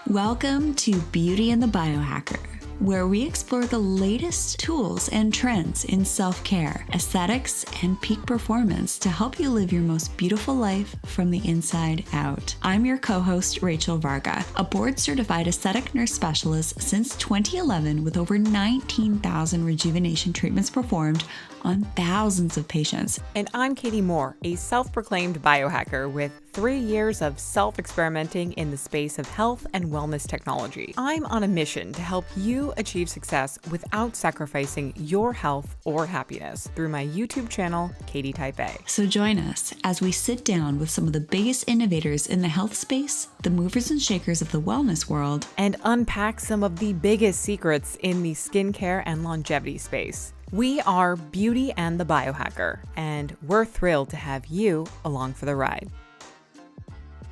Welcome to Beauty and the Biohacker, where we explore the latest tools and trends in self-care, aesthetics, and peak performance to help you live your most beautiful life from the inside out. I'm your co-host, Rachel Varga, a board-certified aesthetic nurse specialist since 2011 with over 19,000 rejuvenation treatments performed on thousands of patients. And I'm Katie Moore, a self-proclaimed biohacker with 3 years of self-experimenting in the space of health and wellness technology. I'm on a mission to help you achieve success without sacrificing your health or happiness through my YouTube channel, Katie Type A. So join us as we sit down with some of the biggest innovators in the health space, the movers and shakers of the wellness world, and unpack some of the biggest secrets in the skincare and longevity space. We are Beauty and the Biohacker, and we're thrilled to have you along for the ride.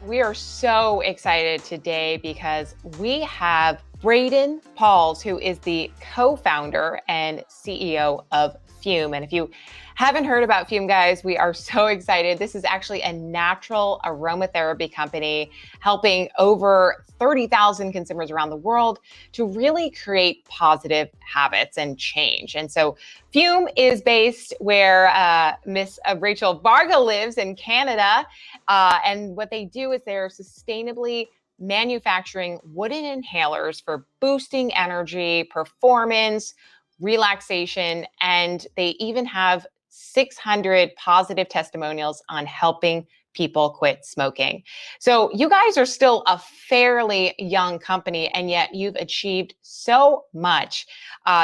We are so excited today because we have Braeden Pauls, who is the co-founder and CEO of Fume. And if you haven't heard about Fume, guys, we are so excited. This is actually a natural aromatherapy company helping over 30,000 consumers around the world to really create positive habits and change. And so Fume is based where Miss Rachel Varga lives in Canada. And what they do is they're sustainably manufacturing wooden inhalers for boosting energy, performance, relaxation, and they even have 600 positive testimonials on helping people quit smoking. So you guys are still a fairly young company, and yet you've achieved so much.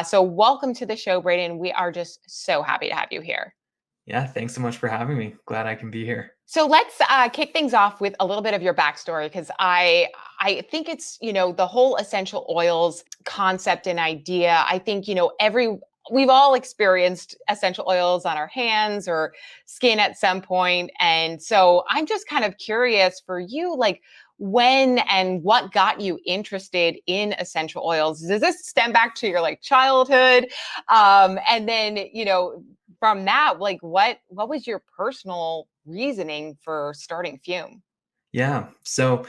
So welcome to the show, Braeden. We are just so happy to have you here. Yeah, thanks so much for having me. Glad I can be here. So let's kick things off with a little bit of your backstory, because I think it's, the whole essential oils concept and idea. I think, we've all experienced essential oils on our hands or skin at some point. And so I'm just kind of curious for you, like, when and what got you interested in essential oils? Does this stem back to your childhood? And then, from that, what was your personal reasoning for starting Fume? Yeah, so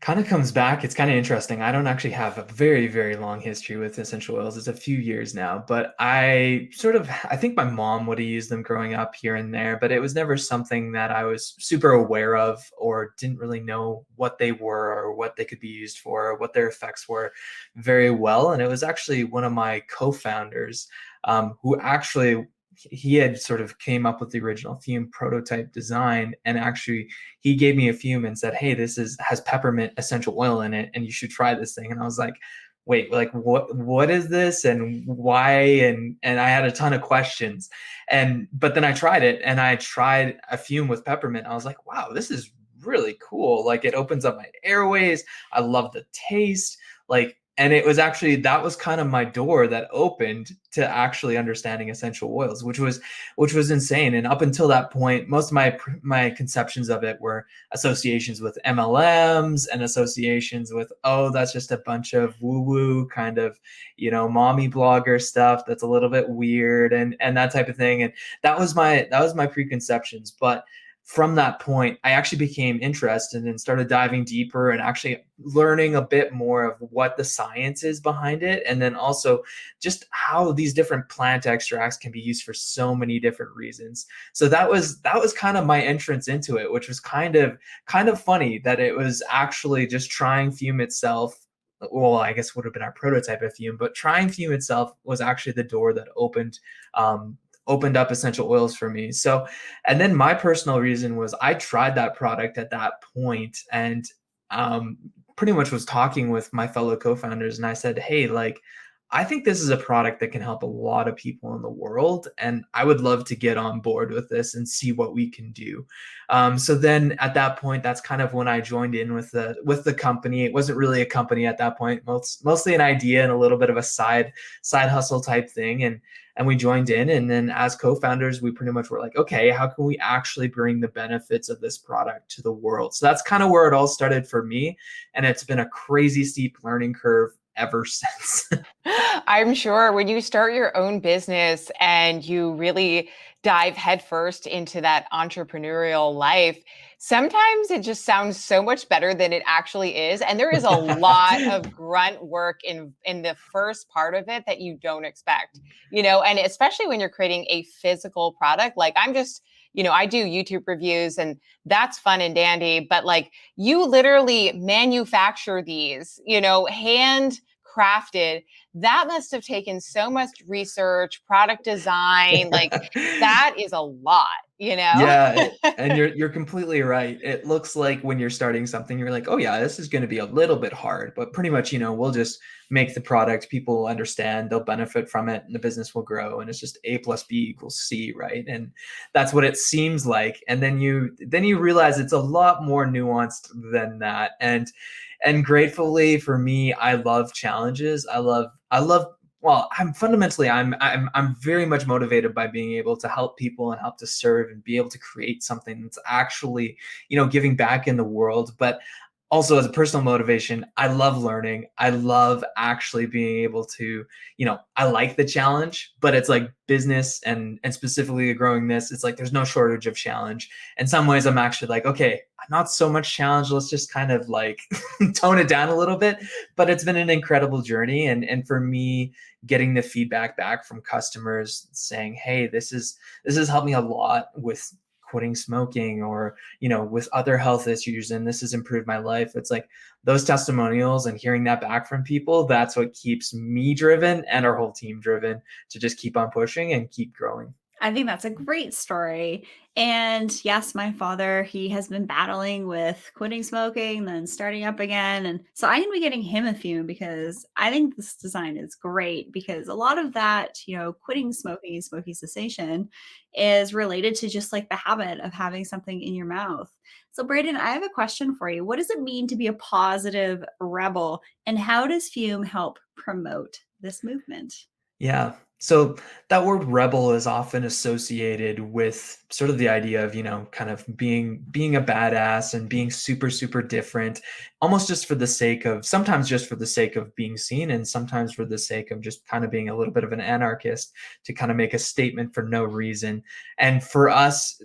kind of comes back. It's kind of interesting. I don't actually have a very, very long history with essential oils. It's a few years now, but I think my mom would have used them growing up here and there, but it was never something that I was super aware of or didn't really know what they were or what they could be used for or what their effects were very well. And it was actually one of my co-founders who actually he had sort of came up with the original Fume prototype design, and actually he gave me a Fume and said, "Hey, this has peppermint essential oil in it, and you should try this thing." And I was like, "Wait, like what is this and why?" And I had a ton of questions, but then I tried it, and I tried a Fume with peppermint. I was like, "Wow, this is really cool! Like it opens up my airways. I love the taste. And it was actually, that was kind of my door that opened to actually understanding essential oils, which was insane. And up until that point, most of my conceptions of it were associations with MLMs and associations with, oh, that's just a bunch of woo-woo kind of, mommy blogger stuff that's a little bit weird and that type of thing. And that was my preconceptions. But from that point, I actually became interested and started diving deeper and actually learning a bit more of what the science is behind it. And then also just how these different plant extracts can be used for so many different reasons. So that was kind of my entrance into it, which was kind of funny that it was actually just trying Fume itself. Well, I guess would have been our prototype of Fume, but trying Fume itself was actually the door that opened up essential oils for me. So, and then my personal reason was I tried that product at that point and pretty much was talking with my fellow co-founders, and I said, "Hey, I think this is a product that can help a lot of people in the world, and I would love to get on board with this and see what we can do." So then at that point, that's kind of when I joined in with the company. It wasn't really a company at that point, mostly an idea and a little bit of a side hustle type thing. And we joined in, and then as co-founders, we pretty much were like, okay, how can we actually bring the benefits of this product to the world? So that's kind of where it all started for me. And it's been a crazy steep learning curve ever since. I'm sure when you start your own business and you really dive headfirst into that entrepreneurial life, sometimes it just sounds so much better than it actually is. And there is a lot of grunt work in the first part of it that you don't expect, and especially when you're creating a physical product. Like I'm just, I do YouTube reviews and that's fun and dandy, but like you literally manufacture these, hand crafted. That must have taken so much research, product design. Like that is a lot. Yeah, and you're completely right. It looks like when you're starting something, you're like, oh yeah, this is going to be a little bit hard, but pretty much, we'll just make the product, people will understand, they'll benefit from it, and the business will grow. And it's just A plus B equals C, right? And that's what it seems like. And then you realize it's a lot more nuanced than that. And gratefully for me, I love challenges. I love well, I'm very much motivated by being able to help people and help to serve and be able to create something that's actually, giving back in the world. But also as a personal motivation, I love learning. I love actually being able to, I like the challenge, but it's like business and specifically growing this, it's like there's no shortage of challenge. In some ways, I'm actually like, okay, not so much challenge. Let's just kind of like tone it down a little bit. But it's been an incredible journey. And for me, getting the feedback back from customers saying, hey, this has helped me a lot with quitting smoking or with other health issues, and this has improved my life. It's like those testimonials and hearing that back from people, that's what keeps me driven and our whole team driven to just keep on pushing and keep growing. I think that's a great story. And yes, my father, he has been battling with quitting smoking, then starting up again. And so I'm going to be getting him a fume because I think this design is great because a lot of that, quitting smoking, smoking cessation is related to just like the habit of having something in your mouth. So, Braeden, I have a question for you. What does it mean to be a positive rebel? And how does fume help promote this movement? Yeah. So that word rebel is often associated with sort of the idea of, kind of being a badass and being super, super different, almost just for the sake of, sometimes just for the sake of being seen, and sometimes for the sake of just kind of being a little bit of an anarchist to kind of make a statement for no reason. And for us,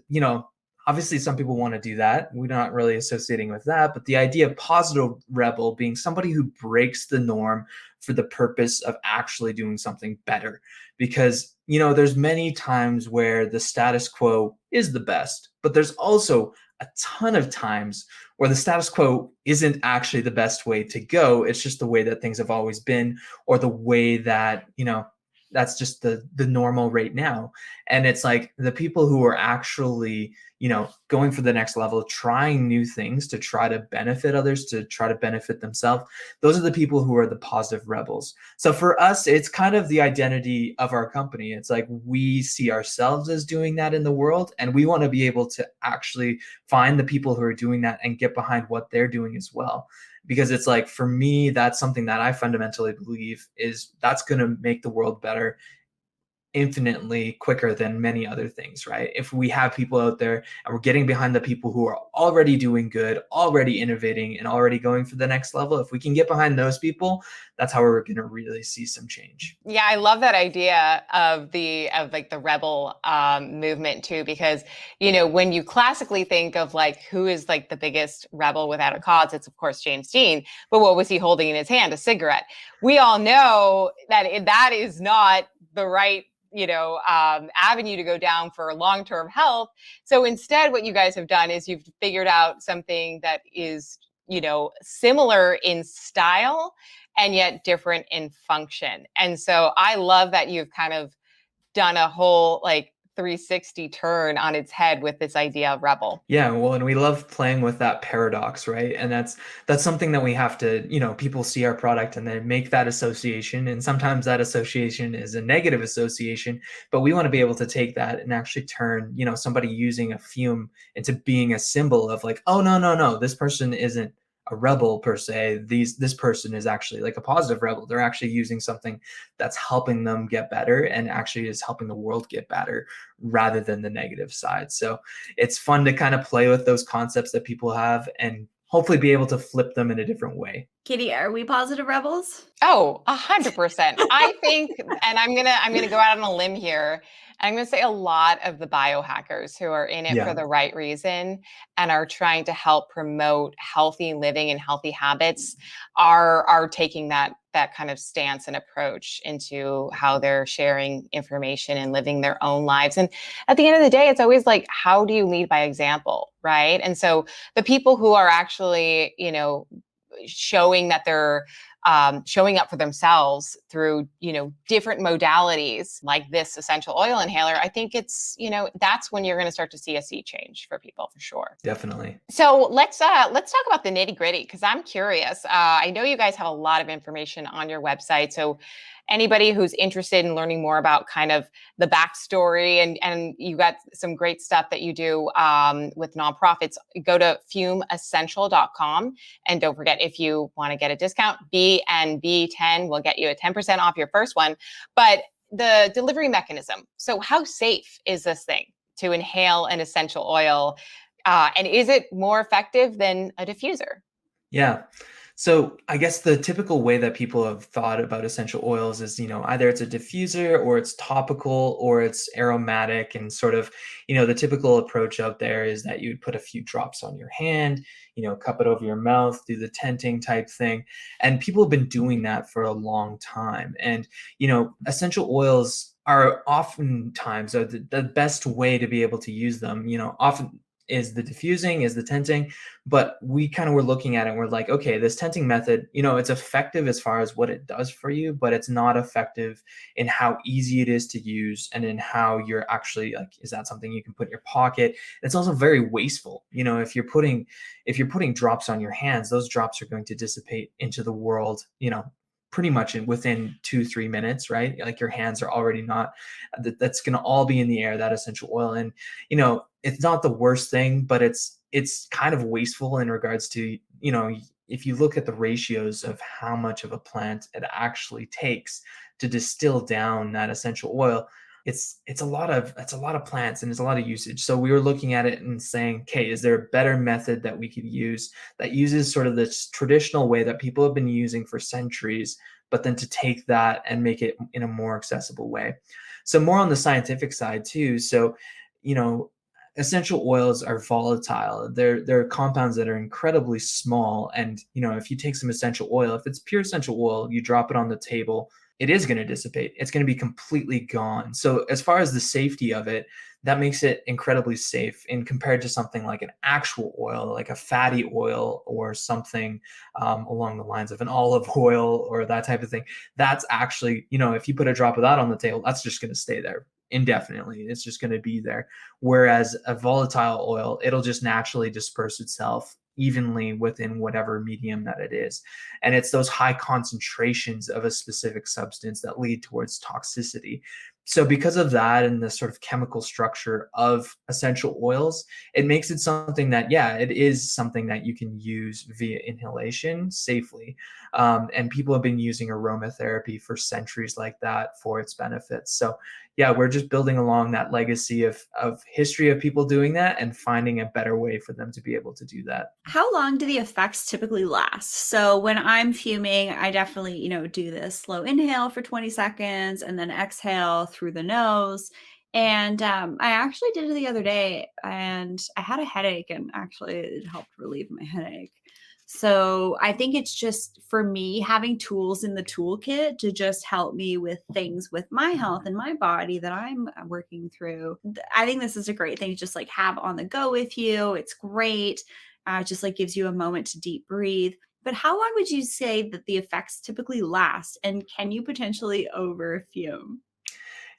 obviously some people want to do that. We're not really associating with that, but the idea of positive rebel being somebody who breaks the norm for the purpose of actually doing something better. Because, there's many times where the status quo is the best, but there's also a ton of times where the status quo isn't actually the best way to go. It's just the way that things have always been, or the way that, that's just the normal right now. And it's like the people who are actually, going for the next level, trying new things to try to benefit others, to try to benefit themselves, those are the people who are the positive rebels. So for us, it's kind of the identity of our company. It's like we see ourselves as doing that in the world, and we want to be able to actually find the people who are doing that and get behind what they're doing as well. Because it's like, for me, that's something that I fundamentally believe is that's going to make the world better infinitely quicker than many other things, right? If we have people out there and we're getting behind the people who are already doing good, already innovating, and already going for the next level, if we can get behind those people, that's how we're going to really see some change. Yeah, I love that idea of like the rebel movement too, because when you classically think of like who is like the biggest rebel without a cause, it's of course James Dean. But what was he holding in his hand? A cigarette. We all know that that is not the right avenue to go down for long-term health. So instead, what you guys have done is you've figured out something that is similar in style and yet different in function. And so I love that you've kind of done a whole like 360 turn on its head with this idea of rebel. Yeah, well, and we love playing with that paradox, right? And that's something that we have to, people see our product and they make that association, and sometimes that association is a negative association, but we want to be able to take that and actually turn, somebody using a fume into being a symbol of like, oh no, no, no, this person isn't a rebel per se. This person is actually like a positive rebel. They're actually using something that's helping them get better and actually is helping the world get better rather than the negative side. So it's fun to kind of play with those concepts that people have and hopefully be able to flip them in a different way. Kitty, are we positive rebels? Oh, 100%. I think, and I'm gonna go out on a limb here. I'm gonna say a lot of the biohackers who are in it for Yeah, the right reason and are trying to help promote healthy living and healthy habits are taking that kind of stance and approach into how they're sharing information and living their own lives. And at the end of the day, it's always like, how do you lead by example, right? And so the people who are actually, showing that they're showing up for themselves through different modalities like this essential oil inhaler, I think it's that's when you're going to start to see a sea change for people for sure. definitely. So let's talk about the nitty gritty because I'm curious. I know you guys have a lot of information on your website, so anybody who's interested in learning more about kind of the backstory and you got some great stuff that you do with nonprofits, go to fumeessential.com, and don't forget, if you want to get a discount, BNB10 will get you a 10% off your first one. But the delivery mechanism. So how safe is this thing to inhale an essential oil? And is it more effective than a diffuser? Yeah. So I guess the typical way that people have thought about essential oils is, either it's a diffuser or it's topical or it's aromatic and sort of, the typical approach out there is that you would put a few drops on your hand, cup it over your mouth, do the tenting type thing. And people have been doing that for a long time. And, essential oils are oftentimes the best way to be able to use them, often is the diffusing, is the tenting, but we kind of were looking at it and we're like, okay, this tenting method, it's effective as far as what it does for you, but it's not effective in how easy it is to use and in how you're actually like, is that something you can put in your pocket? It's also very wasteful. If you're putting drops on your hands, those drops are going to dissipate into the world, pretty much within 2-3 minutes, right? Like your hands are already not, that's going to all be in the air, that essential oil. And it's not the worst thing, but it's kind of wasteful in regards to, if you look at the ratios of how much of a plant it actually takes to distill down that essential oil, it's a lot of plants and it's a lot of usage. So we were looking at it and saying, okay, is there a better method that we could use that uses sort of this traditional way that people have been using for centuries, but then to take that and make it in a more accessible way? So more on the scientific side too. So, you know, essential oils are volatile. They're compounds that are incredibly small. And, if you take some essential oil, if it's pure essential oil, you drop it on the table, it is going to dissipate. It's going to be completely gone. So as far as the safety of it, that makes it incredibly safe in compared to something like an actual oil, like a fatty oil or something along the lines of an olive oil or that type of thing. That's actually, if you put a drop of that on the table, that's just going to stay there indefinitely. It's just going to be there. Whereas a volatile oil, it'll just naturally disperse itself evenly within whatever medium that it is. And it's those high concentrations of a specific substance that lead towards toxicity. So because of that and the sort of chemical structure of essential oils, it makes it something that, yeah, it is something that you can use via inhalation safely. And people have been using aromatherapy for centuries like that for its benefits. So yeah, we're just building along that legacy of history of people doing that and finding a better way for them to be able to do that. How long do the effects typically last? So when I'm fuming, I definitely, do this slow inhale for 20 seconds and then exhale through the nose. And I actually did it the other day and I had a headache and actually it helped relieve my headache. So I think it's just for me having tools in the toolkit to just help me with things with my health and my body that I'm working through. I think this is a great thing to just like have on the go with you. It's great. Just like gives you a moment to deep breathe. But how long would you say that the effects typically last? And can you potentially over fume?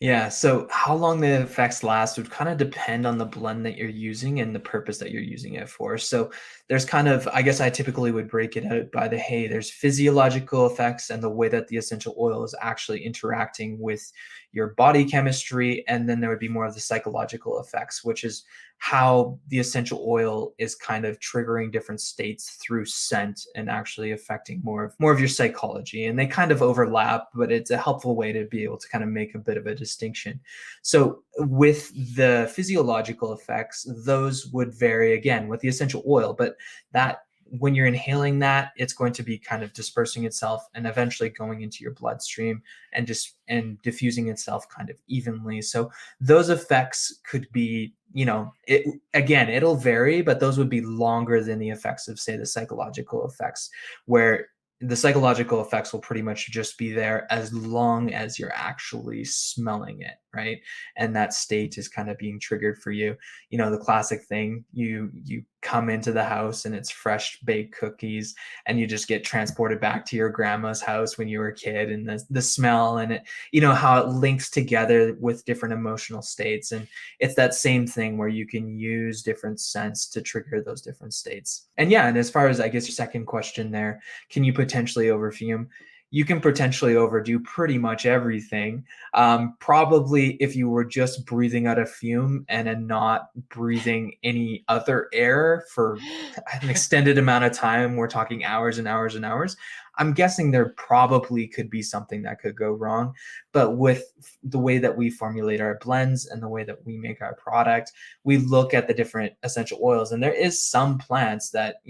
Yeah, so how long the effects last would kind of depend on the blend that you're using and the purpose that you're using it for. So there's kind of, I guess I typically would break it out by the, hey, there's physiological effects and the way that the essential oil is actually interacting with your body chemistry. And then there would be more of the psychological effects, which is how the essential oil is kind of triggering different states through scent and actually affecting more of your psychology. And they kind of overlap, but it's a helpful way to be able to kind of make a bit of a distinction. So with the physiological effects, those would vary again with the essential oil, but that when you're inhaling that, it's going to be kind of dispersing itself and eventually going into your bloodstream and just and diffusing itself kind of evenly. So those effects could be, it again, it'll vary, but those would be longer than the effects of, say, the psychological effects, where the psychological effects will pretty much just be there as long as you're actually smelling it, right? And that state is kind of being triggered for you. The classic thing, you come into the house and it's fresh baked cookies, and you just get transported back to your grandma's house when you were a kid, and the smell and it, how it links together with different emotional states. And it's that same thing where you can use different scents to trigger those different states. And yeah, and as far as, I guess, your second question there, can you potentially overfume? You can potentially overdo pretty much everything. Probably if you were just breathing out a fume and then not breathing any other air for an extended amount of time, we're talking hours and hours and hours, I'm guessing there probably could be something that could go wrong. But with the way that we formulate our blends and the way that we make our product, we look at the different essential oils, and there is some plants that,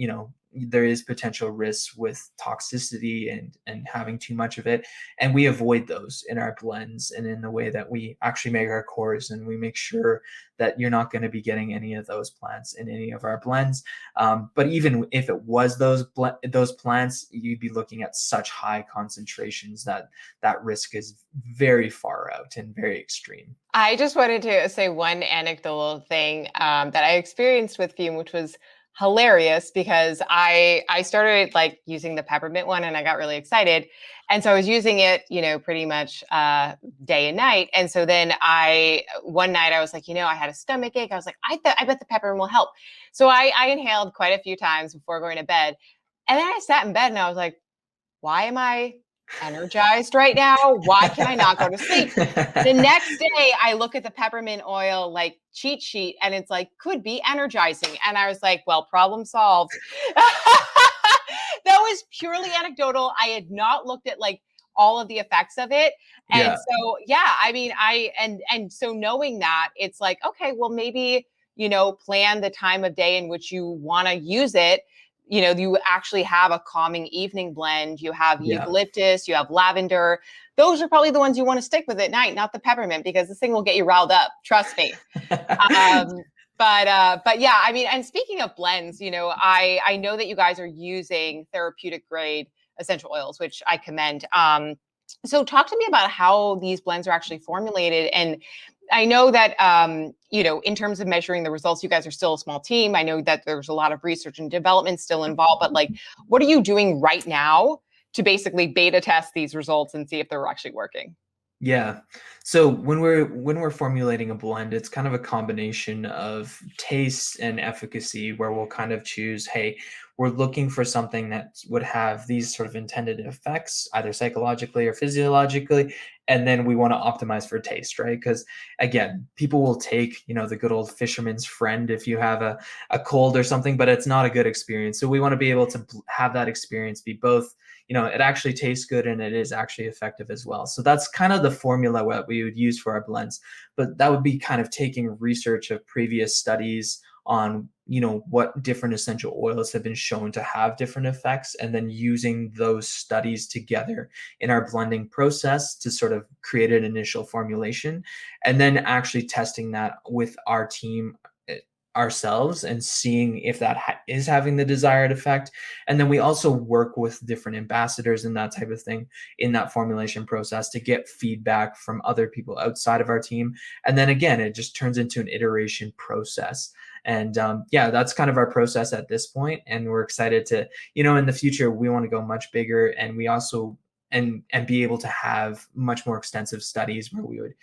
there is potential risks with toxicity and having too much of it, and we avoid those in our blends and in the way that we actually make our cores, and we make sure that you're not going to be getting any of those plants in any of our blends. But even if it was those plants, you'd be looking at such high concentrations that that risk is very far out and very extreme. I just wanted to say one anecdotal thing that I experienced with fume, which was hilarious because I started like using the peppermint one and I got really excited. And so I was using it, pretty much day and night. And so then one night I was like, I had a stomach ache. I was like, I bet the peppermint will help. So I inhaled quite a few times before going to bed. And then I sat in bed and I was like, why am I energized right now? Why can I not go to sleep? The next day, I look at the peppermint oil like cheat sheet and it's like, could be energizing. And I was like, well, problem solved. That was purely anecdotal. I had not looked at like all of the effects of it. And Yeah. so, yeah, I mean, and so knowing that, it's like, okay, well, maybe, plan the time of day in which you want to use it. You actually have a calming evening blend. You have Yeah. eucalyptus, you have lavender. Those are probably the ones you want to stick with at night, not the peppermint, because this thing will get you riled up. Trust me. But yeah, I mean, and speaking of blends, I know that you guys are using therapeutic grade essential oils, which I commend. So talk to me about how these blends are actually formulated. And I know that, in terms of measuring the results, you guys are still a small team. I know that there's a lot of research and development still involved, but like, what are you doing right now to basically beta test these results and see if they're actually working? Yeah. So when we're formulating a blend, it's kind of a combination of taste and efficacy, where we'll kind of choose, hey, we're looking for something that would have these sort of intended effects, either psychologically or physiologically, and then we want to optimize for taste, right? Because again, people will take, the good old fisherman's friend if you have a cold or something, but it's not a good experience. So we want to be able to have that experience be both, it actually tastes good and it is actually effective as well. So that's kind of the formula what we would use for our blends. But that would be kind of taking research of previous studies on, what different essential oils have been shown to have different effects, and then using those studies together in our blending process to sort of create an initial formulation, and then actually testing that with our team ourselves and seeing if that is having the desired effect. And then we also work with different ambassadors and that type of thing in that formulation process to get feedback from other people outside of our team. And then again, it just turns into an iteration process. And yeah, that's kind of our process at this point. And we're excited to, in the future, we want to go much bigger. And we also, and be able to have much more extensive studies where we would,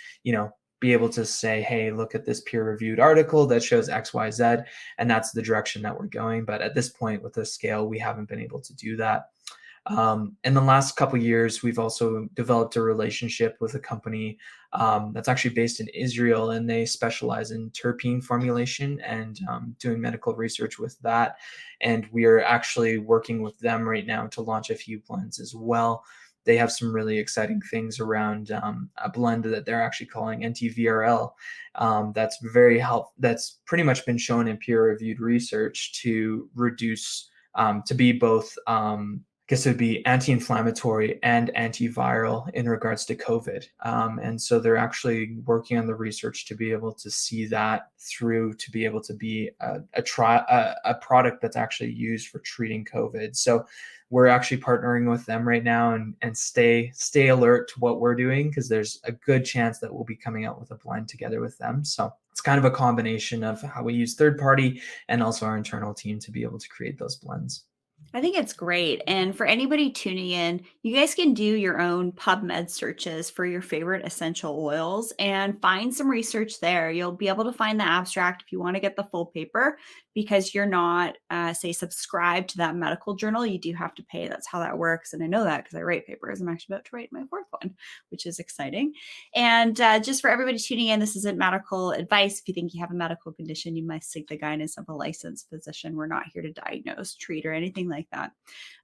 be able to say, hey, look at this peer-reviewed article that shows XYZ, and that's the direction that we're going. But at this point, with the scale, we haven't been able to do that. In the last couple of years, we've also developed a relationship with a company that's actually based in Israel, and they specialize in terpene formulation and doing medical research with that. And we are actually working with them right now to launch a few blends as well. They have some really exciting things around a blend that they're actually calling NTVRL. That's pretty much been shown in peer-reviewed research to reduce to be both, I guess it would be anti-inflammatory and antiviral in regards to COVID. And so they're actually working on the research to be able to see that through to be able to be a product that's actually used for treating COVID. So we're actually partnering with them right now, and stay alert to what we're doing, because there's a good chance that we'll be coming out with a blend together with them. So it's kind of a combination of how we use third party and also our internal team to be able to create those blends. I think it's great. And for anybody tuning in, you guys can do your own PubMed searches for your favorite essential oils and find some research there. You'll be able to find the abstract if you want to get the full paper, because you're not, say, subscribed to that medical journal. You do have to pay. That's how that works. And I know that because I write papers. I'm actually about to write my fourth one, which is exciting. And just for everybody tuning in, this isn't medical advice. If you think you have a medical condition, you must seek the guidance of a licensed physician. We're not here to diagnose, treat, or anything like that.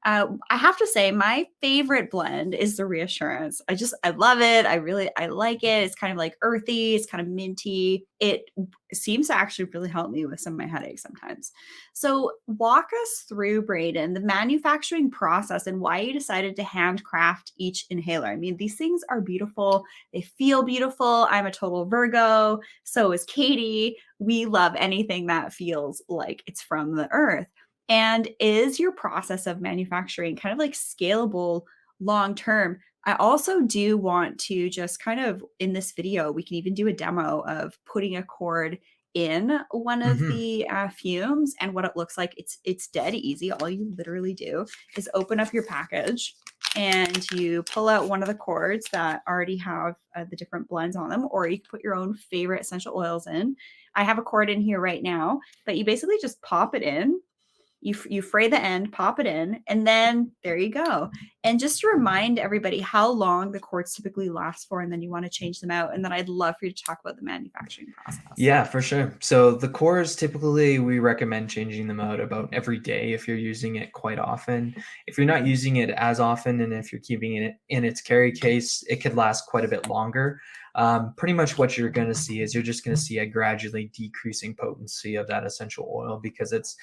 I have to say, my favorite blend is the Reassurance. I love it. I like it. It's kind of like earthy. It's kind of minty. It seems to actually really help me with some of my headaches sometimes. So walk us through, Braeden, the manufacturing process and why you decided to handcraft each inhaler. I mean, these things are beautiful. They feel beautiful. I'm a total Virgo. So is Katie. We love anything that feels like it's from the earth. And is your process of manufacturing kind of like scalable long term? I also do want to just kind of, in this video, we can even do a demo of putting a cord in one of Mm-hmm. the fumes and what it looks like. It's dead easy. All you literally do is open up your package and you pull out one of the cords that already have the different blends on them, or you can put your own favorite essential oils in. I have a cord in here right now, but you basically just pop it in. You fray the end, pop it in, and then there you go. And just to remind everybody how long the cords typically last for, and then you want to change them out. And then I'd love for you to talk about the manufacturing process. Yeah, for sure. So the cores, typically we recommend changing them out about every day if you're using it quite often. If you're not using it as often, and if you're keeping it in its carry case, it could last quite a bit longer. Pretty much what you're going to see is you're just going to see a gradually decreasing potency of that essential oil, because it's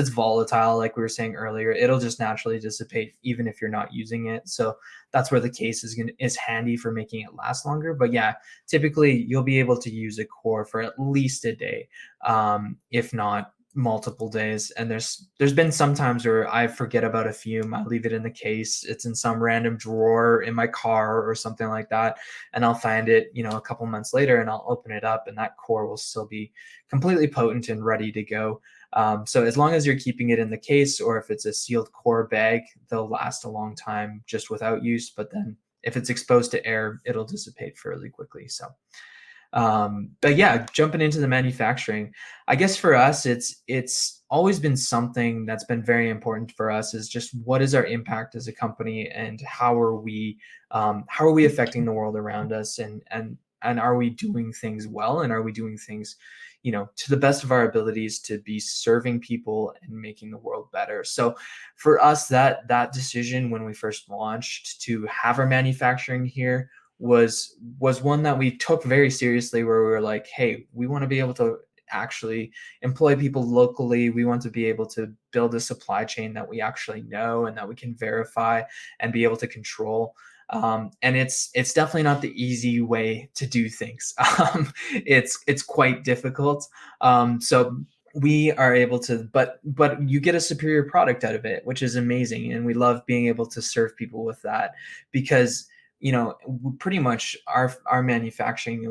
volatile. Like we were saying earlier, it'll just naturally dissipate even if you're not using it. So that's where the case is handy for making it last longer. But yeah, typically you'll be able to use a core for at least a day, if not multiple days. And there's been some times where I forget about a fume. I leave it in the case. It's in some random drawer in my car or something like that. And I'll find it, a couple months later, and I'll open it up, and that core will still be completely potent and ready to go. So as long as you're keeping it in the case, or if it's a sealed core bag, they'll last a long time just without use. But then if it's exposed to air, it'll dissipate fairly quickly. So but yeah, jumping into the manufacturing, I guess for us, it's always been something that's been very important for us, is just what is our impact as a company, and how are we affecting the world around us, and are we doing things well, and are we doing things, to the best of our abilities to be serving people and making the world better. So for us, that decision when we first launched to have our manufacturing here was one that we took very seriously, where we were like, hey, we want to be able to actually employ people locally. We want to be able to build a supply chain that we actually know and that we can verify and be able to control. And it's definitely not the easy way to do things. It's quite difficult. So we are able to, but you get a superior product out of it, which is amazing. And we love being able to serve people with that, because pretty much our manufacturing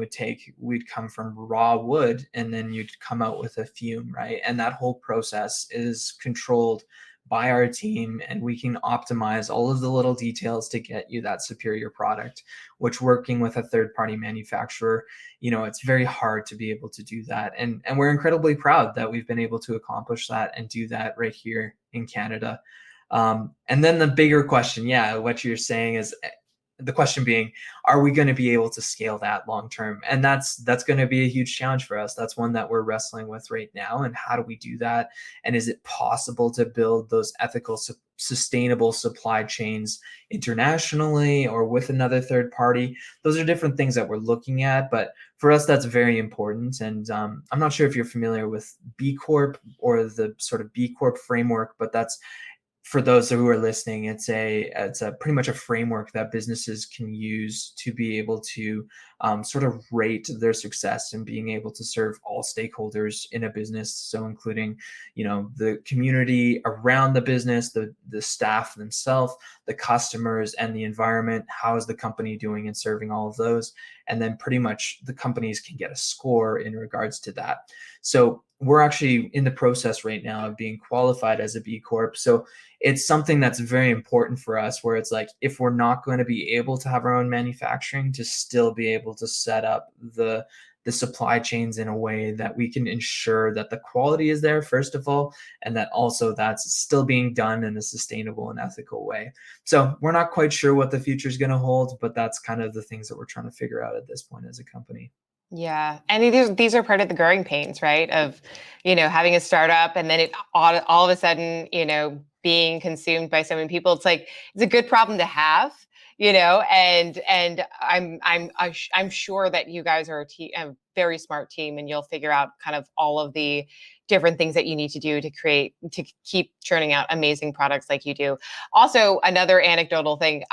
we'd come from raw wood, and then you'd come out with a fume, right? And that whole process is controlled by our team, and we can optimize all of the little details to get you that superior product, which, working with a third-party manufacturer, it's very hard to be able to do that. And we're incredibly proud that we've been able to accomplish that and do that right here in Canada. And then the bigger question, yeah, what you're saying is, the question being, are we going to be able to scale that long term? And that's going to be a huge challenge for us. That's one that we're wrestling with right now. And how do we do that? And is it possible to build those ethical, sustainable supply chains internationally or with another third party? Those are different things that we're looking at, but for us, that's very important. And I'm not sure if you're familiar with B Corp or the sort of B Corp framework, but that's, for those who are listening, it's a pretty much a framework that businesses can use to be able to sort of rate their success and being able to serve all stakeholders in a business. So including, the community around the business, the staff themselves, the customers, and the environment. How is the company doing in serving all of those? And then pretty much the companies can get a score in regards to that. So we're actually in the process right now of being qualified as a B Corp. So it's something that's very important for us, where it's like, if we're not going to be able to have our own manufacturing, to still be able to set up the supply chains in a way that we can ensure that the quality is there, first of all, and that also that's still being done in a sustainable and ethical way. So we're not quite sure what the future is going to hold, but that's kind of the things that we're trying to figure out at this point as a company. Yeah. And these are part of the growing pains, right? Of, having a startup and then it all of a sudden, being consumed by so many people. It's like, it's a good problem to have, and I'm sure that you guys are a very smart team, and you'll figure out kind of all of the different things that you need to do to keep churning out amazing products like you do. Also, another anecdotal thing,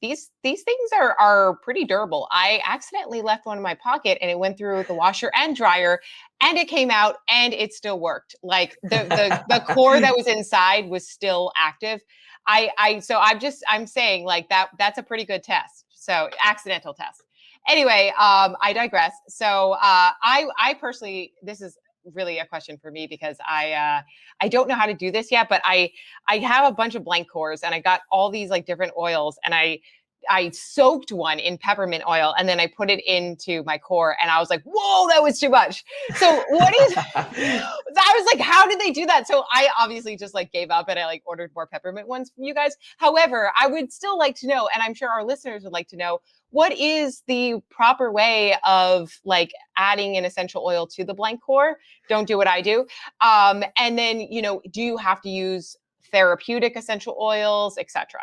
these things are pretty durable. I accidentally left one in my pocket and it went through the washer and dryer and it came out and it still worked. Like the core that was inside was still active. I'm saying like that's a pretty good test. So accidental test. Anyway, I digress. So I personally, this is really a question for me because I don't know how to do this yet, but I have a bunch of blank cores and I got all these like different oils, and I soaked one in peppermint oil and then I put it into my core and I was like, whoa, that was too much. So I was like, how did they do that? So I obviously just like gave up and I like ordered more peppermint ones from you guys. However, I would still like to know, and I'm sure our listeners would like to know, what is the proper way of like adding an essential oil to the blank core? Don't do what I do. And then, do you have to use therapeutic essential oils, etc.?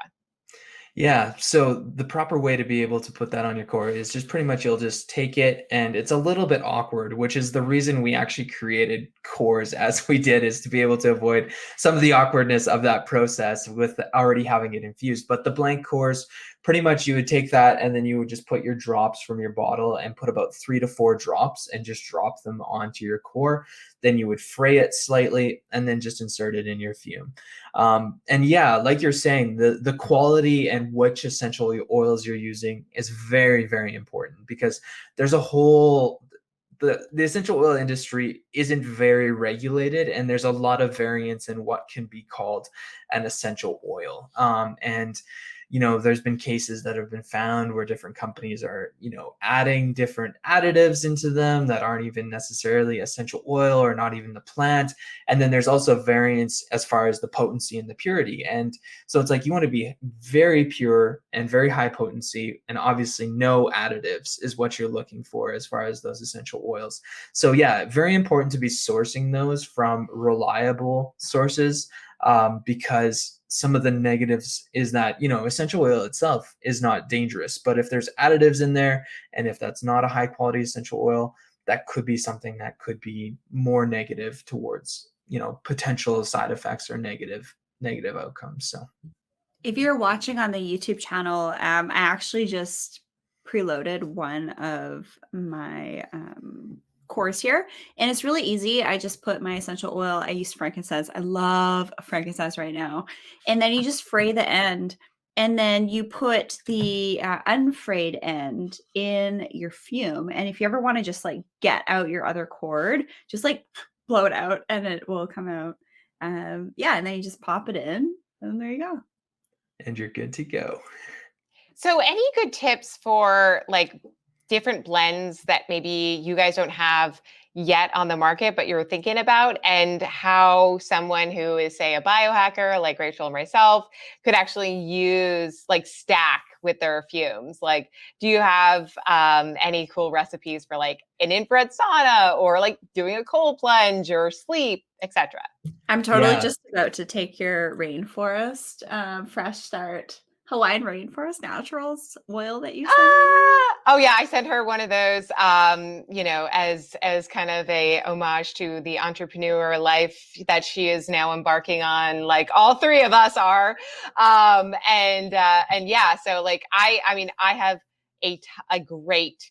Yeah, so the proper way to be able to put that on your core is just pretty much, you'll just take it, and it's a little bit awkward, which is the reason we actually created cores as we did, is to be able to avoid some of the awkwardness of that process with already having it infused. But the blank cores, pretty much you would take that and then you would just put your drops from your bottle and put about 3 to 4 drops and just drop them onto your core. Then you would fray it slightly and then just insert it in your fume. And yeah, like you're saying, the quality and which essential oils you're using is very, very important, because there's a whole the essential oil industry isn't very regulated, and there's a lot of variance in what can be called an essential oil. And there's been cases that have been found where different companies are, adding different additives into them that aren't even necessarily essential oil or not even the plant. And then there's also variance as far as the potency and the purity. And so it's like, you want to be very pure and very high potency, and obviously no additives is what you're looking for as far as those essential oils. So yeah, very important to be sourcing those from reliable sources, because some of the negatives is that, essential oil itself is not dangerous, but if there's additives in there, and if that's not a high quality essential oil, that could be something that could be more negative towards, potential side effects or negative outcomes. So if you're watching on the YouTube channel, I actually just preloaded one of my cores here, and it's really easy. I just put my essential oil. I use frankincense. I love frankincense right now. And then you just fray the end, and then you put the unfrayed end in your fume. And if you ever want to just like get out your other cord, just like blow it out and it will come out. Yeah, and then you just pop it in, and there you go. And you're good to go. So any good tips for like different blends that maybe you guys don't have yet on the market, but you're thinking about, and how someone who is, say, a biohacker like Rachel and myself could actually use, like, stack with their fumes? Like, do you have any cool recipes for like an infrared sauna or like doing a cold plunge or sleep, etc.? I'm totally Yeah. just about to take your rainforest, fresh start Hawaiian rainforest naturals oil that you sent me. Oh yeah, I sent her one of those, as kind of a homage to the entrepreneur life that she is now embarking on. Like all three of us are, and yeah. So like I mean, I have a great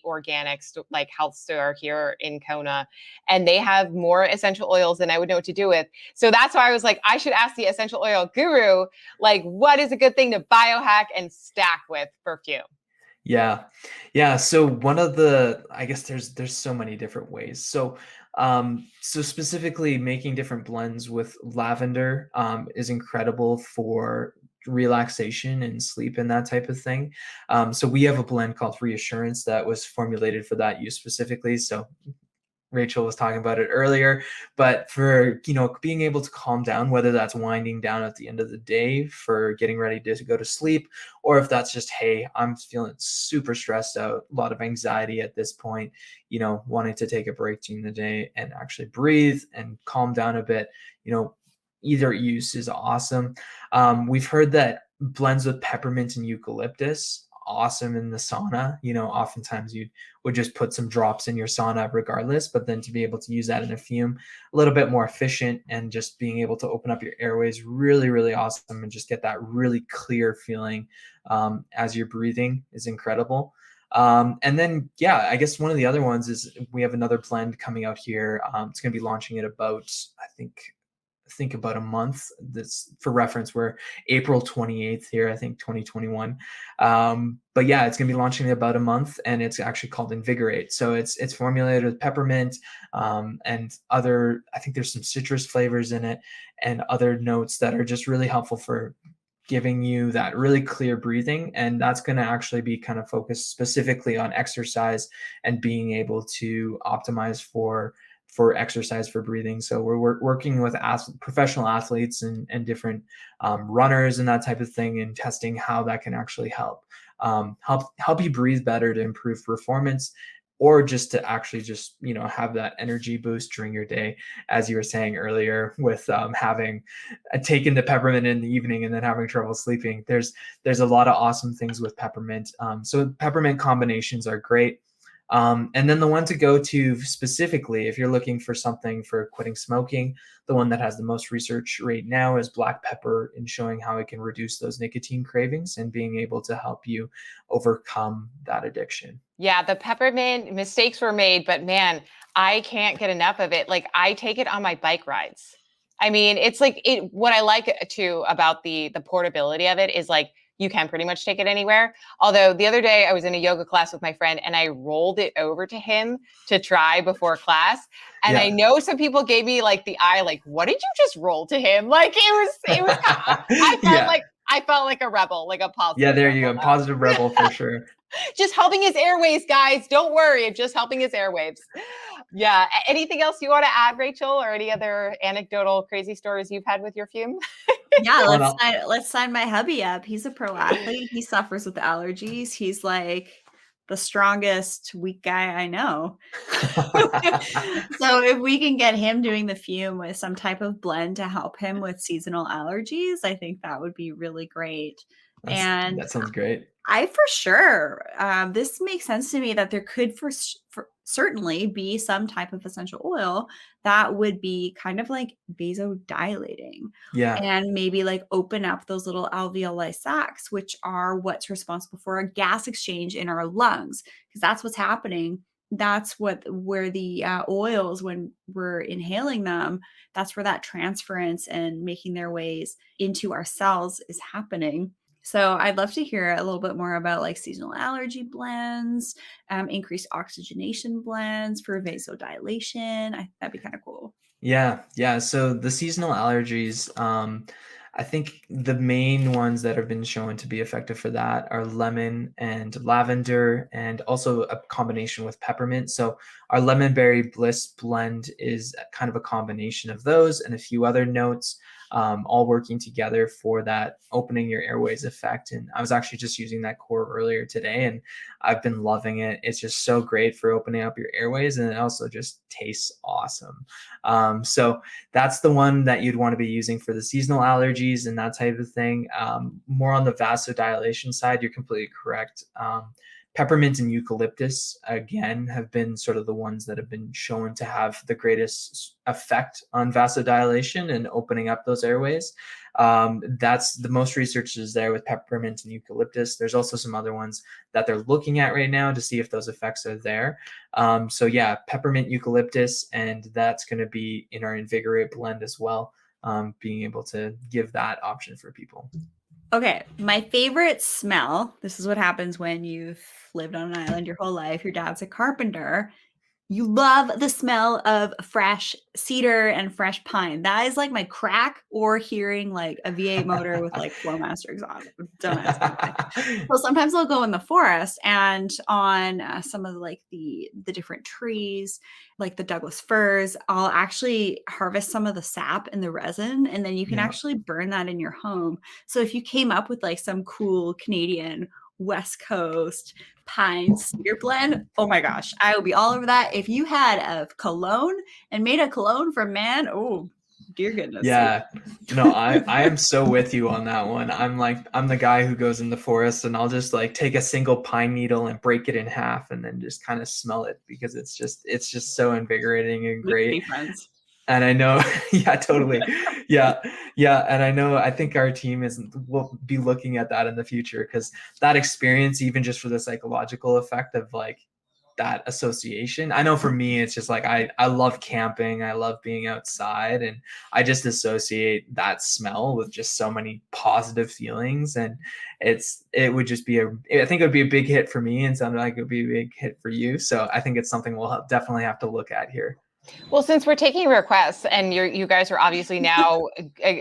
organic like health store here in Kona, and they have more essential oils than I would know what to do with. So that's why I was like, I should ask the essential oil guru, like, what is a good thing to biohack and stack with perfume? Yeah. Yeah. So one of the, I guess there's so many different ways. So specifically making different blends with lavender is incredible for relaxation and sleep and that type of thing. So we have a blend called Reassurance that was formulated for that use specifically. So Rachel was talking about it earlier, but for, being able to calm down, whether that's winding down at the end of the day for getting ready to go to sleep, or if that's just, hey, I'm feeling super stressed out, a lot of anxiety at this point, wanting to take a break during the day and actually breathe and calm down a bit, either use is awesome. We've heard that blends with peppermint and eucalyptus, awesome in the sauna. Oftentimes you would just put some drops in your sauna regardless, but then to be able to use that in a fume, a little bit more efficient, and just being able to open up your airways, really, really awesome, and just get that really clear feeling as you're breathing is incredible. And then, yeah, I guess one of the other ones is we have another blend coming out here. It's going to be launching at about, I think about a month. This for reference, we're April 28th here, I think 2021. But yeah, it's gonna be launching in about a month, and it's actually called Invigorate. So it's formulated with peppermint and other, I think there's some citrus flavors in it and other notes that are just really helpful for giving you that really clear breathing. And that's going to actually be kind of focused specifically on exercise and being able to optimize for exercise for breathing. So we're working with professional athletes and different runners and that type of thing, and testing how that can actually help you breathe better to improve performance, or just to actually just have that energy boost during your day, as you were saying earlier with having taken the peppermint in the evening and then having trouble sleeping. There's a lot of awesome things with peppermint. So peppermint combinations are great. And then the one to go to specifically, if you're looking for something for quitting smoking, the one that has the most research right now is black pepper, in showing how it can reduce those nicotine cravings and being able to help you overcome that addiction. Yeah, the peppermint mistakes were made, but man, I can't get enough of it. Like I take it on my bike rides. I mean, it's like what I like too about the portability of it is like you can pretty much take it anywhere. Although the other day I was in a yoga class with my friend and I rolled it over to him to try before class. And I know some people gave me like the eye, like, what did you just roll to him? Like it was I felt Yeah. I felt like a rebel, like a Yeah, positive there you rebel go. though. Positive rebel for sure. Just helping his airways, guys. Don't worry. I'm just helping his airwaves. Yeah. Anything else you want to add, Rachel, or any other anecdotal crazy stories you've had with your fume? Yeah, Oh, no. let's sign my hubby up. He's a pro athlete. He suffers with allergies. He's like the strongest weak guy I know. So if we can get him doing the fume with some type of blend to help him with seasonal allergies, I think that would be really great. And That sounds great. I for sure, this makes sense to me that there could for certainly be some type of essential oil that would be kind of like vasodilating Yeah. and maybe like open up those little alveoli sacs, which are what's responsible for a gas exchange in our lungs, because that's what's happening. That's where the oils, when we're inhaling them, that's where that transference and making their ways into our cells is happening. So I'd love to hear a little bit more about like seasonal allergy blends, increased oxygenation blends for vasodilation. That'd be kind of cool. Yeah. Yeah. So the seasonal allergies, I think the main ones that have been shown to be effective for that are lemon and lavender, and also a combination with peppermint. So our lemon berry bliss blend is kind of a combination of those and a few other notes. all working together for that opening your airways effect. And I was actually just using that core earlier today, and I've been loving it. It's just so great for opening up your airways, and it also just tastes awesome. So that's the one that you'd want to be using for the seasonal allergies and that type of thing. More on the vasodilation side, you're completely correct. Peppermint and eucalyptus, again, have been sort of the ones that have been shown to have the greatest effect on vasodilation and opening up those airways. That's the most research is there with peppermint and eucalyptus. There's also some other ones that they're looking at right now to see if those effects are there. So yeah, peppermint, eucalyptus, and that's going to be in our Invigorate blend as well, being able to give that option for people. Okay, my favorite smell. This is what happens when you've lived on an island your whole life. Your dad's a carpenter. You love the smell of fresh cedar and fresh pine. That is like my crack, or hearing like a V8 motor with like Flowmaster exhaust. Don't ask me why. So sometimes I'll go in the forest and on some of like the different trees, like the Douglas firs, I'll actually harvest some of the sap and the resin, and then you can Yeah. actually burn that in your home. So if you came up with like some cool Canadian West Coast pine cedar blend, oh my gosh, I would be all over that. If you had a cologne and made a cologne for man, oh dear goodness. Yeah, no, I am so with you on that one. I'm the guy who goes in the forest and I'll just like take a single pine needle and break it in half and then just kind of smell it, because it's just so invigorating and We could be great. friends. And I know, yeah, totally. Yeah. And I think our team will be looking at that in the future, because that experience, even just for the psychological effect of like that association. I know for me, it's just like, I love camping. I love being outside, and I just associate that smell with just so many positive feelings. And it would just be I think it would be a big hit for me, and sounded like it would be a big hit for you. So I think it's something we'll definitely have to look at here. Well, since we're taking requests and you guys are obviously now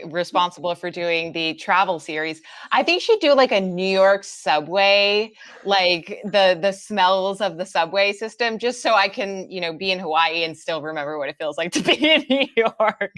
responsible for doing the travel series, I think you should do like a New York subway, like the smells of the subway system, just so I can, be in Hawaii and still remember what it feels like to be in New York.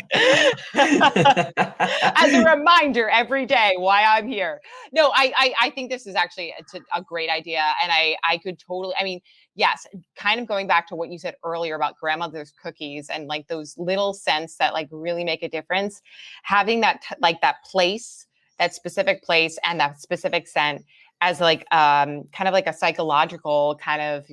As a reminder every day why I'm here. No, I think this is actually a great idea. And I could totally, yes, kind of going back to what you said earlier about grandmother's cookies and like those little scents that like really make a difference, having that like that place, that specific place and that specific scent as like kind of like a psychological kind of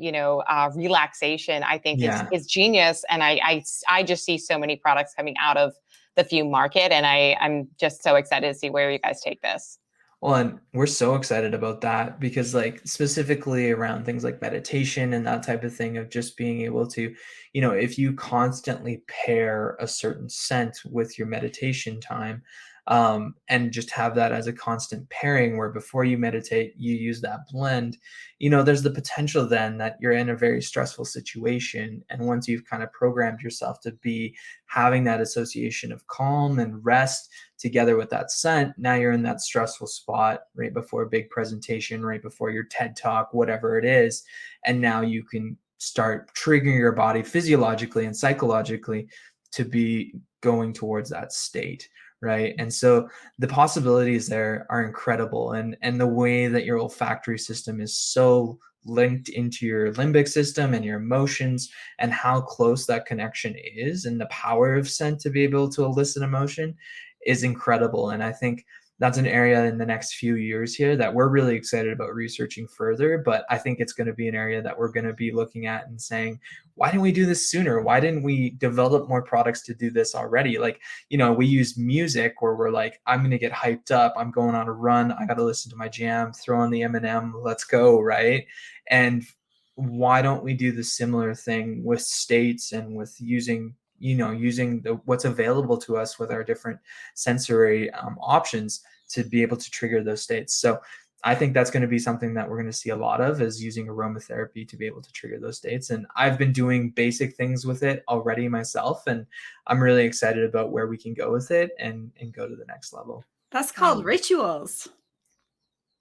relaxation, I think is genius. And I just see so many products coming out of the Fume market, and I'm just so excited to see where you guys take this. Well, and we're so excited about that, because like specifically around things like meditation and that type of thing, of just being able to, if you constantly pair a certain scent with your meditation time, and just have that as a constant pairing, where before you meditate, you use that blend, there's the potential then that you're in a very stressful situation. And once you've kind of programmed yourself to be having that association of calm and rest together with that scent, now you're in that stressful spot right before a big presentation, right before your TED talk, whatever it is. And now you can start triggering your body physiologically and psychologically to be going towards that state. Right. And so the possibilities there are incredible. And the way that your olfactory system is so linked into your limbic system and your emotions, and how close that connection is, and the power of scent to be able to elicit emotion is incredible. And I think that's an area in the next few years here that we're really excited about researching further. But I think it's going to be an area that we're going to be looking at and saying, why didn't we do this sooner? Why didn't we develop more products to do this already? Like, we use music where we're like, I'm going to get hyped up. I'm going on a run. I got to listen to my jam, throw on the Eminem, let's go. Right. And why don't we do the similar thing with states and with using what's available to us with our different sensory options to be able to trigger those states. So I think that's going to be something that we're going to see a lot of, is using aromatherapy to be able to trigger those states. And I've been doing basic things with it already myself, and I'm really excited about where we can go with it and go to the next level. That's called rituals.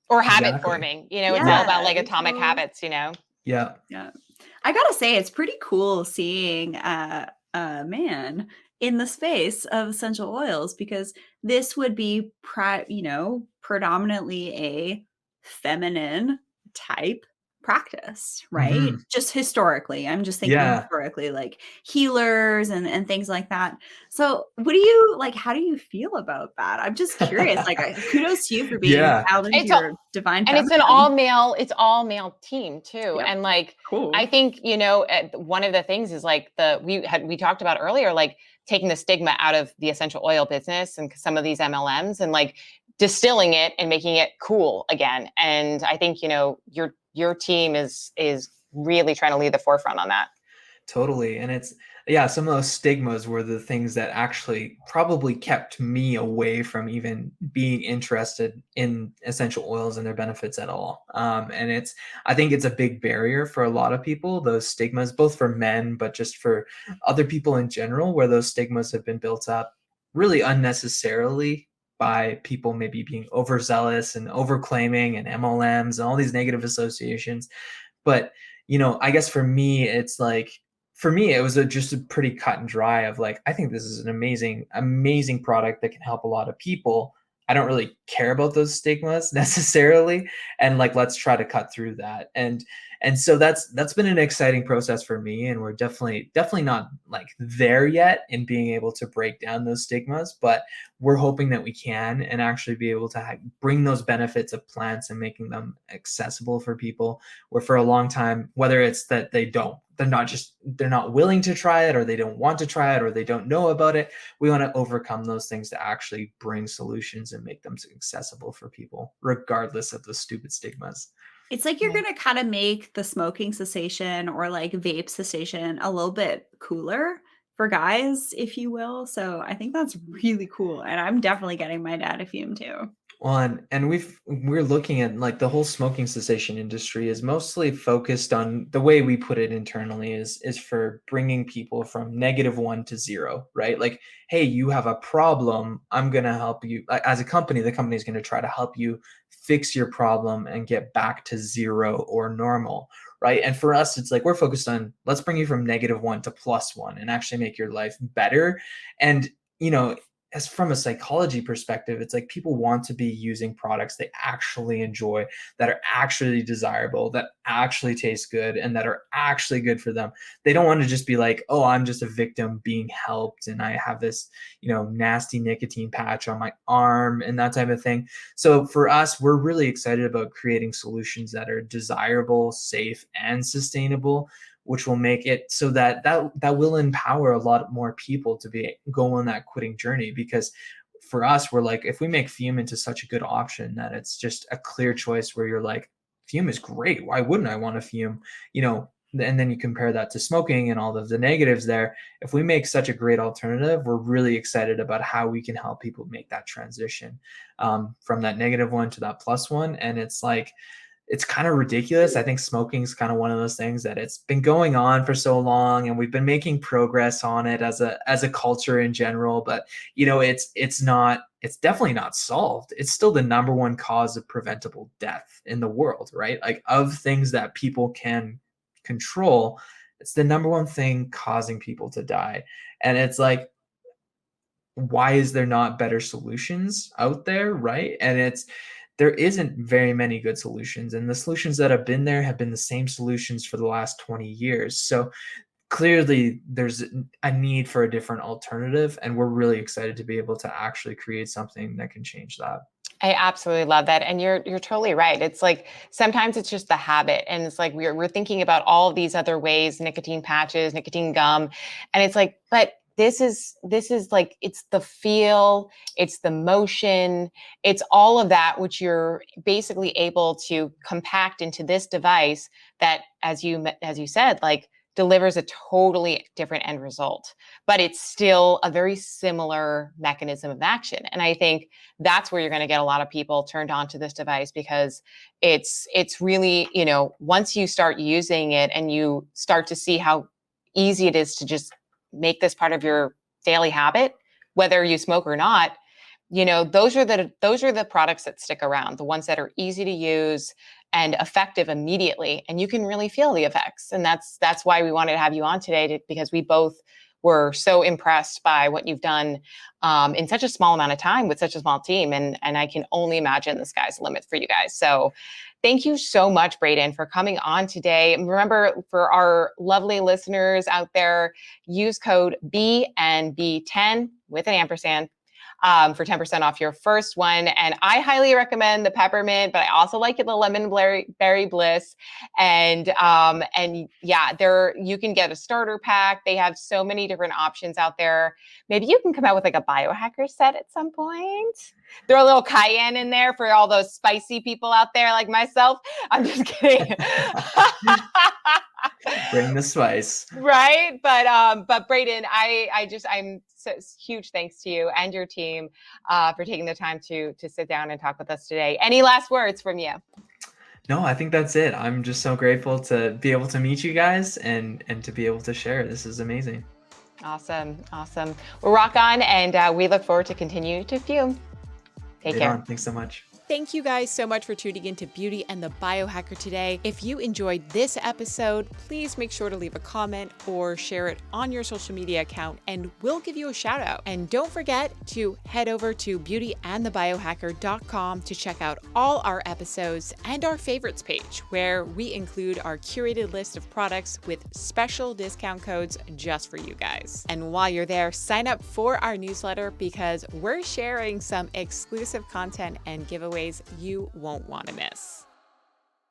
Or habit forming. It's all about like atomic habits, Yeah. Yeah. I gotta say, it's pretty cool seeing man in the space of essential oils, because this would be predominantly a feminine type practice, right? Mhm. Just historically. I'm just thinking Yeah. historically, like healers and things like that. So, what do you like? How do you feel about that? I'm just curious. Like, kudos to you for being Yeah. dialed into It's all, your divine and feminine. it's all male team too. Yep. And like, I Cool. think, one of the things is like we talked about earlier, like taking the stigma out of the essential oil business and some of these MLMs and like distilling it and making it cool again. And I think, your team is really trying to lead the forefront on that. Totally. And it's, yeah, some of those stigmas were the things that actually probably kept me away from even being interested in essential oils and their benefits at all. And I think it's a big barrier for a lot of people, those stigmas, both for men, but just for other people in general, where those stigmas have been built up really unnecessarily by people maybe being overzealous and overclaiming and MLMs and all these negative associations. But I guess for me, it's like, for me, it was just a pretty cut and dry of like, I think this is an amazing, amazing product that can help a lot of people. I don't really care about those stigmas necessarily, and like, let's try to cut through that. And so that's been an exciting process for me, and we're definitely not like there yet in being able to break down those stigmas, but we're hoping that we can and actually be able to bring those benefits of plants and making them accessible for people, where for a long time, whether it's that they're not willing to try it, or they don't want to try it, or they don't know about it, we want to overcome those things to actually bring solutions and make them accessible for people, regardless of the stupid stigmas. It's like you're Yeah. gonna kind of make the smoking cessation or like vape cessation a little bit cooler for guys, if you will. So I think that's really cool. And I'm definitely getting my dad a fume too. Well, and we're looking at like the whole smoking cessation industry is mostly focused on, the way we put it internally is for bringing people from -1 to 0, right? Like, hey, you have a problem. I'm going to help you. As a company, the company is going to try to help you fix your problem and get back to 0 or normal, right? And for us, it's like we're focused on, let's bring you from -1 to +1 and actually make your life better. And you know, as from a psychology perspective, it's like people want to be using products they actually enjoy, that are actually desirable, that actually taste good, and that are actually good for them. They don't want to just be like, oh, I'm just a victim being helped and I have this, nasty nicotine patch on my arm and that type of thing. So for us, we're really excited about creating solutions that are desirable, safe, and sustainable, which will make it so that will empower a lot more people to go on that quitting journey. Because for us, we're like, if we make fume into such a good option that it's just a clear choice, where you're like, fume is great, why wouldn't I want to fume, and then you compare that to smoking and all of the negatives there. If we make such a great alternative, we're really excited about how we can help people make that transition, from that -1 to that +1. And it's like, it's kind of ridiculous. I think smoking is kind of one of those things that it's been going on for so long, and we've been making progress on it as a culture in general. But it's definitely not solved. It's still the number one cause of preventable death in the world, right? Like, of things that people can control, it's the number one thing causing people to die. And it's like, why is there not better solutions out there, right? And there isn't very many good solutions, and the solutions that have been there have been the same solutions for the last 20 years. So clearly there's a need for a different alternative, and we're really excited to be able to actually create something that can change that. I absolutely love that. And you're totally right. It's like sometimes it's just the habit. And it's like we're thinking about all of these other ways, nicotine patches, nicotine gum. And it's like, but this is like, it's the feel, it's the motion, it's all of that which you're basically able to compact into this device that, as you said, like delivers a totally different end result, but it's still a very similar mechanism of action. And I think that's where you're going to get a lot of people turned on to this device, because it's really, once you start using it and you start to see how easy it is to just make this part of your daily habit, whether you smoke or not, those are the products that stick around, the ones that are easy to use and effective immediately, and you can really feel the effects. And that's why we wanted to have you on today, because we're so impressed by what you've done in such a small amount of time with such a small team. And I can only imagine the sky's the limit for you guys. So thank you so much, Braeden, for coming on today. And remember, for our lovely listeners out there, use code BNB10 with an ampersand for 10% off your first one. And I highly recommend the peppermint, but I also like the lemon berry bliss. And yeah, you can get a starter pack. They have so many different options out there. Maybe you can come out with like a biohacker set at some point. Throw a little cayenne in there for all those spicy people out there like myself. I'm just kidding. Bring the spice. Right. But Braeden, I'm so huge thanks to you and your team for taking the time to sit down and talk with us today. Any last words from you? No, I think that's it. I'm just so grateful to be able to meet you guys and to be able to share. This is amazing. Awesome. Well, rock on, and we look forward to continue to fume. Take care. Thanks so much. Thank you guys so much for tuning in to Beauty and the Biohacker today. If you enjoyed this episode, please make sure to leave a comment or share it on your social media account, and we'll give you a shout out. And don't forget to head over to beautyandthebiohacker.com to check out all our episodes and our favorites page, where we include our curated list of products with special discount codes just for you guys. And while you're there, sign up for our newsletter, because we're sharing some exclusive content and giveaways you won't want to miss.